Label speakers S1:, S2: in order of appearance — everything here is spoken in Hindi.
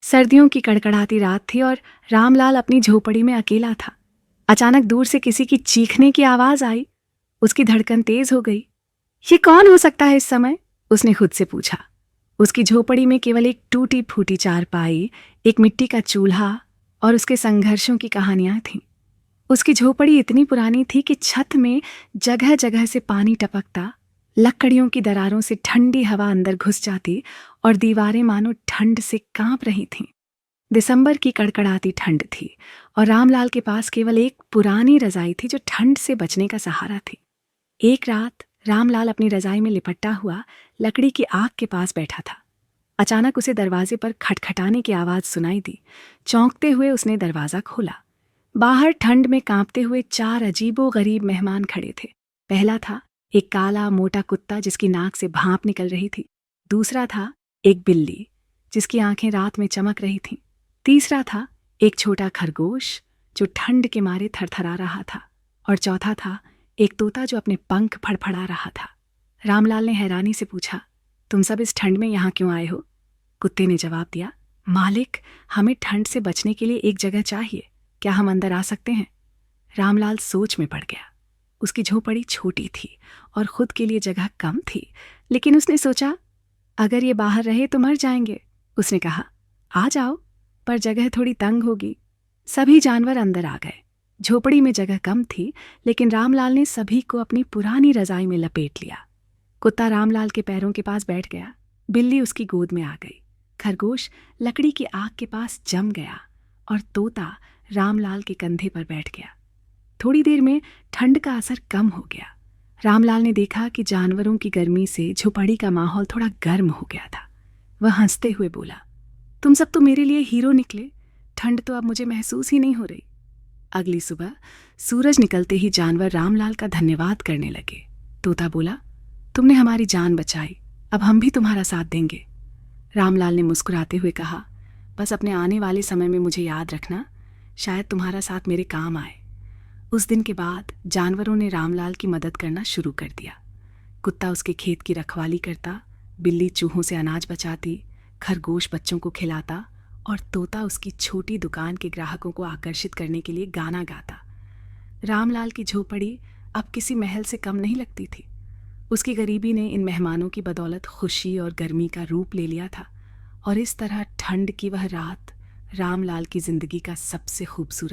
S1: सर्दियों की कड़कड़ाती रात थी और रामलाल अपनी झोपड़ी में अकेला था। अचानक दूर से किसी की चीखने की आवाज आई। उसकी धड़कन तेज हो गई। ये कौन हो सकता है इस समय? उसने खुद से पूछा। उसकी झोपड़ी में केवल एक टूटी फूटी चारपाई, एक मिट्टी का चूल्हा और उसके संघर्षों की कहानियां थीं। उसकी झोपड़ी इतनी पुरानी थी कि छत में जगह जगह से पानी टपकता, लकड़ियों की दरारों से ठंडी हवा अंदर घुस जाती और दीवारें मानो ठंड से कांप रही थीं। दिसंबर की कड़कड़ाती ठंड थी और रामलाल के पास केवल एक पुरानी रजाई थी जो ठंड से बचने का सहारा थी। एक रात रामलाल अपनी रजाई में लिपटा हुआ लकड़ी की आग के पास बैठा था। अचानक उसे दरवाजे पर खटखटाने की आवाज सुनाई दी। चौंकते हुए उसने दरवाजा खोला। बाहर ठंड में कांपते हुए 4 अजीबो गरीब मेहमान खड़े थे। पहला था एक काला मोटा कुत्ता जिसकी नाक से भाप निकल रही थी। दूसरा था एक बिल्ली जिसकी आंखें रात में चमक रही थीं। तीसरा था एक छोटा खरगोश जो ठंड के मारे थरथरा रहा था। और चौथा था एक तोता जो अपने पंख फड़फड़ा रहा था। रामलाल ने हैरानी से पूछा, तुम सब इस ठंड में यहाँ क्यों आए हो? कुत्ते ने जवाब दिया, मालिक, हमें ठंड से बचने के लिए एक जगह चाहिए। क्या हम अंदर आ सकते हैं? रामलाल सोच में पड़ गया। उसकी झोपड़ी छोटी थी और खुद के लिए जगह कम थी, लेकिन उसने सोचा, अगर ये बाहर रहे तो मर जाएंगे। उसने कहा, आ जाओ, पर जगह थोड़ी तंग होगी। सभी जानवर अंदर आ गए। झोपड़ी में जगह कम थी, लेकिन रामलाल ने सभी को अपनी पुरानी रजाई में लपेट लिया। कुत्ता रामलाल के पैरों के पास बैठ गया। बिल्ली उसकी गोद में आ गई। खरगोश लकड़ी की आग के पास जम गया और तोता रामलाल के कंधे पर बैठ गया। थोड़ी देर में ठंड का असर कम हो गया। रामलाल ने देखा कि जानवरों की गर्मी से झोपड़ी का माहौल थोड़ा गर्म हो गया था। वह हंसते हुए बोला, तुम सब तो मेरे लिए हीरो निकले। ठंड तो अब मुझे महसूस ही नहीं हो रही। अगली सुबह सूरज निकलते ही जानवर रामलाल का धन्यवाद करने लगे। तोता बोला, तुमने हमारी जान बचाई, अब हम भी तुम्हारा साथ देंगे। रामलाल ने मुस्कुराते हुए कहा, बस अपने आने वाले समय में मुझे याद रखना, शायद तुम्हारा साथ मेरे काम आए। उस दिन के बाद जानवरों ने रामलाल की मदद करना शुरू कर दिया। कुत्ता उसके खेत की रखवाली करता, बिल्ली चूहों से अनाज बचाती, खरगोश बच्चों को खिलाता और तोता उसकी छोटी दुकान के ग्राहकों को आकर्षित करने के लिए गाना गाता। रामलाल की झोपड़ी अब किसी महल से कम नहीं लगती थी। उसकी गरीबी ने इन मेहमानों की बदौलत खुशी और गर्मी का रूप ले लिया था और इस तरह ठंड की वह रात रामलाल की जिंदगी का सबसे खूबसूरत